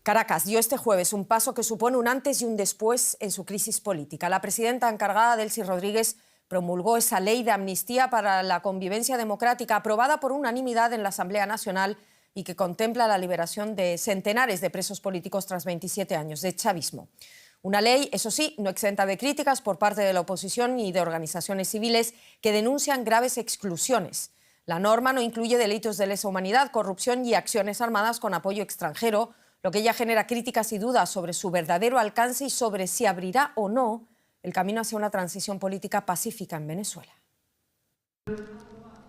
Caracas dio este jueves un paso que supone un antes y un después en su crisis política. La presidenta encargada, Delcy Rodríguez, promulgó esa ley de amnistía para la convivencia democrática aprobada por unanimidad en la Asamblea Nacional y que contempla la liberación de centenares de presos políticos tras 27 años de chavismo. Una ley, eso sí, no exenta de críticas por parte de la oposición y de organizaciones civiles que denuncian graves exclusiones. La norma no incluye delitos de lesa humanidad, corrupción y acciones armadas con apoyo extranjero, lo que ya genera críticas y dudas sobre su verdadero alcance y sobre si abrirá o no el camino hacia una transición política pacífica en Venezuela.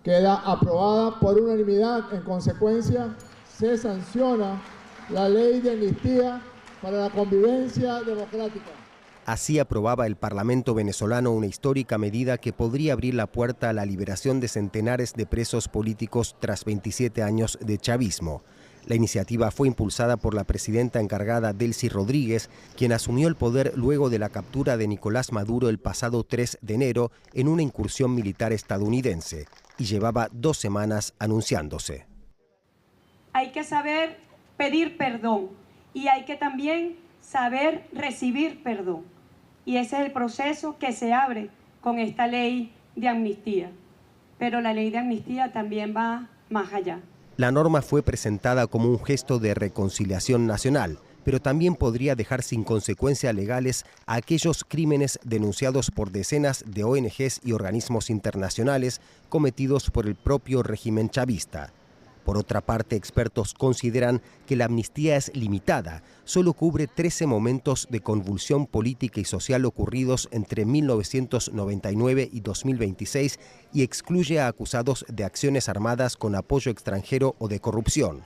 Queda aprobada por unanimidad. En consecuencia, se sanciona la ley de amnistía para la convivencia democrática. Así aprobaba el Parlamento venezolano una histórica medida que podría abrir la puerta a la liberación de centenares de presos políticos tras 27 años de chavismo. La iniciativa fue impulsada por la presidenta encargada Delcy Rodríguez, quien asumió el poder luego de la captura de Nicolás Maduro el pasado 3 de enero en una incursión militar estadounidense, y llevaba 2 semanas anunciándose. Hay que saber pedir perdón y hay que también saber recibir perdón. Y ese es el proceso que se abre con esta ley de amnistía. Pero la ley de amnistía también va más allá. La norma fue presentada como un gesto de reconciliación nacional, pero también podría dejar sin consecuencias legales a aquellos crímenes denunciados por decenas de ONGs y organismos internacionales cometidos por el propio régimen chavista. Por otra parte, expertos consideran que la amnistía es limitada, solo cubre 13 momentos de convulsión política y social ocurridos entre 1999 y 2026 y excluye a acusados de acciones armadas con apoyo extranjero o de corrupción.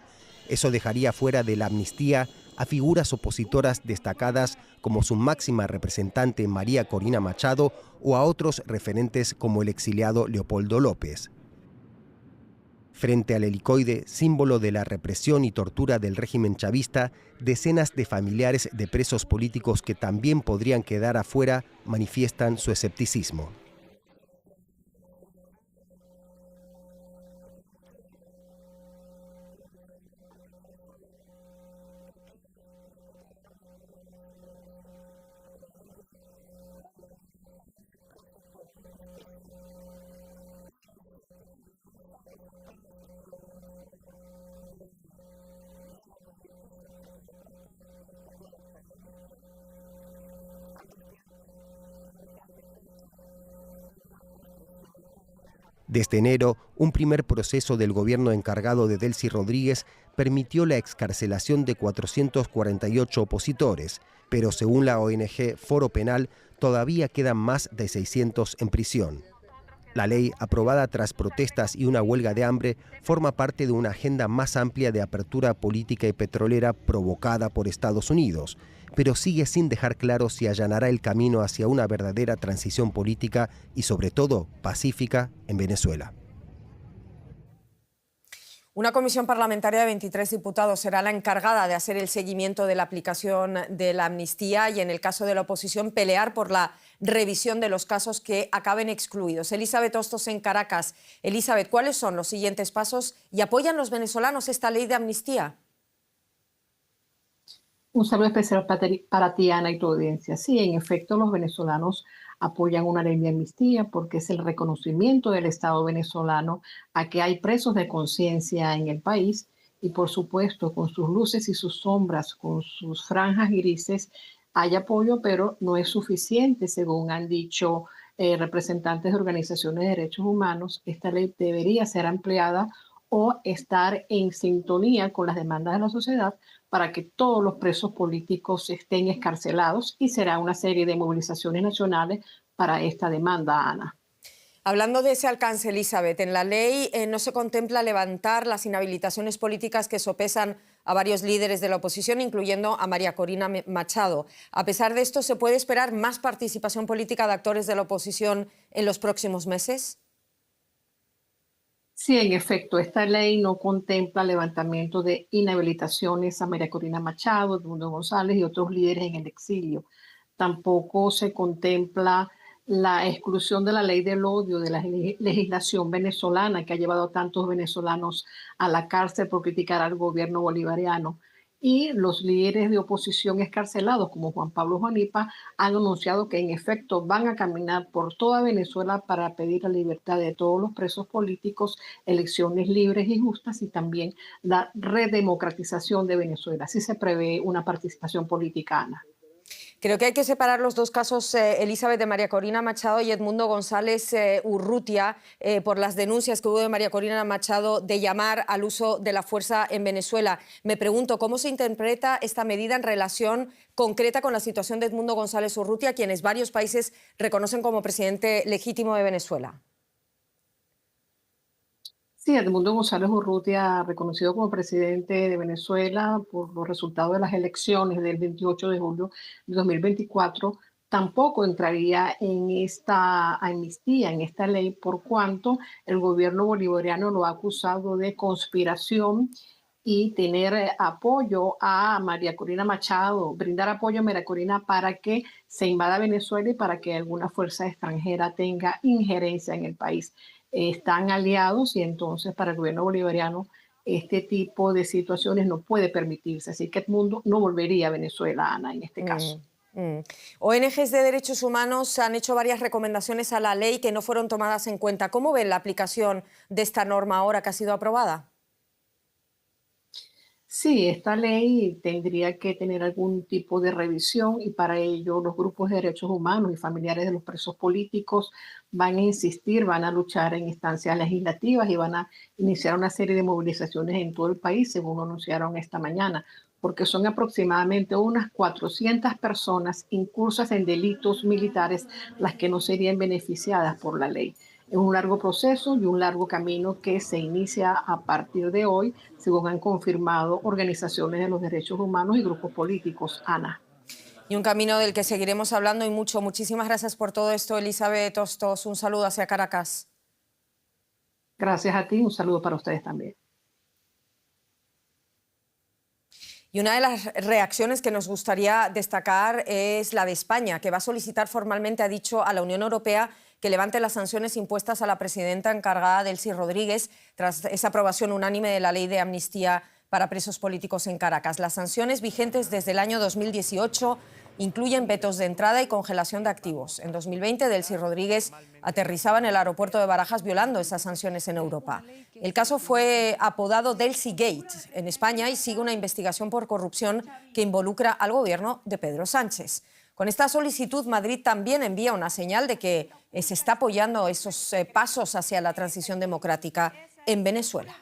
Eso dejaría fuera de la amnistía a figuras opositoras destacadas como su máxima representante María Corina Machado o a otros referentes como el exiliado Leopoldo López. Frente al helicoide, símbolo de la represión y tortura del régimen chavista, decenas de familiares de presos políticos que también podrían quedar afuera manifiestan su escepticismo. Desde enero, un primer proceso del gobierno encargado de Delcy Rodríguez permitió la excarcelación de 448 opositores, pero según la ONG Foro Penal, todavía quedan más de 600 en prisión. La ley, aprobada tras protestas y una huelga de hambre, forma parte de una agenda más amplia de apertura política y petrolera provocada por Estados Unidos, pero sigue sin dejar claro si allanará el camino hacia una verdadera transición política y, sobre todo, pacífica en Venezuela. Una comisión parlamentaria de 23 diputados será la encargada de hacer el seguimiento de la aplicación de la amnistía y, en el caso de la oposición, pelear por la revisión de los casos que acaben excluidos. Elizabeth Hostos en Caracas. Elizabeth, ¿cuáles son los siguientes pasos y apoyan los venezolanos esta ley de amnistía? Un saludo especial para ti, Ana, y tu audiencia. Sí, en efecto, los venezolanos apoyan una ley de amnistía porque es el reconocimiento del Estado venezolano a que hay presos de conciencia en el país y, por supuesto, con sus luces y sus sombras, con sus franjas grises, hay apoyo, pero no es suficiente, según han dicho representantes de organizaciones de derechos humanos. Esta ley debería ser ampliada o estar en sintonía con las demandas de la sociedad para que todos los presos políticos estén excarcelados, y será una serie de movilizaciones nacionales para esta demanda, Ana. Hablando de ese alcance, Elizabeth, en la ley no se contempla levantar las inhabilitaciones políticas que sopesan a varios líderes de la oposición, incluyendo a María Corina Machado. A pesar de esto, ¿se puede esperar más participación política de actores de la oposición en los próximos meses? Sí, en efecto, esta ley no contempla levantamiento de inhabilitaciones a María Corina Machado, Edmundo González y otros líderes en el exilio. Tampoco se contempla la exclusión de la ley del odio de la legislación venezolana que ha llevado a tantos venezolanos a la cárcel por criticar al gobierno bolivariano. y los líderes de oposición excarcelados como Juan Pablo Juanipa han anunciado que en efecto van a caminar por toda Venezuela para pedir la libertad de todos los presos políticos, elecciones libres y justas y también la redemocratización de Venezuela. Así se prevé una participación política, Ana. Creo que hay que separar los dos casos, Elizabeth, de María Corina Machado y Edmundo González Urrutia, por las denuncias que hubo de María Corina Machado de llamar al uso de la fuerza en Venezuela. Me pregunto, ¿cómo se interpreta esta medida en relación concreta con la situación de Edmundo González Urrutia, quienes varios países reconocen como presidente legítimo de Venezuela? Sí, Edmundo González Urrutia, reconocido como presidente de Venezuela por los resultados de las elecciones del 28 de julio de 2024, tampoco entraría en esta amnistía, en esta ley, por cuanto el gobierno bolivariano lo ha acusado de conspiración y tener apoyo a María Corina Machado, brindar apoyo a María Corina para que se invada Venezuela y para que alguna fuerza extranjera tenga injerencia en el país. Están aliados y entonces para el gobierno bolivariano este tipo de situaciones no puede permitirse. Así que Edmundo no volvería a Venezuela, Ana, en este caso. ONGs de derechos humanos han hecho varias recomendaciones a la ley que no fueron tomadas en cuenta. ¿Cómo ven la aplicación de esta norma ahora que ha sido aprobada? Sí, esta ley tendría que tener algún tipo de revisión y para ello los grupos de derechos humanos y familiares de los presos políticos van a insistir, van a luchar en instancias legislativas y van a iniciar una serie de movilizaciones en todo el país, según anunciaron esta mañana, porque son aproximadamente unas 400 personas incursas en delitos militares las que no serían beneficiadas por la ley. Es un largo proceso y un largo camino que se inicia a partir de hoy, según han confirmado organizaciones de los derechos humanos y grupos políticos. Ana. Y un camino del que seguiremos hablando y mucho. Muchísimas gracias por todo esto, Elizabeth Hostos. Un saludo hacia Caracas. Gracias a ti, un saludo para ustedes también. Y una de las reacciones que nos gustaría destacar es la de España, que va a solicitar formalmente, ha dicho, a la Unión Europea que levante las sanciones impuestas a la presidenta encargada, Delcy Rodríguez, tras esa aprobación unánime de la ley de amnistía para presos políticos en Caracas. Las sanciones vigentes desde el año 2018 incluyen vetos de entrada y congelación de activos. En 2020, Delcy Rodríguez aterrizaba en el aeropuerto de Barajas violando esas sanciones en Europa. El caso fue apodado Delcy Gate en España y sigue una investigación por corrupción que involucra al gobierno de Pedro Sánchez. Con esta solicitud, Madrid también envía una señal de que se está apoyando esos pasos hacia la transición democrática en Venezuela.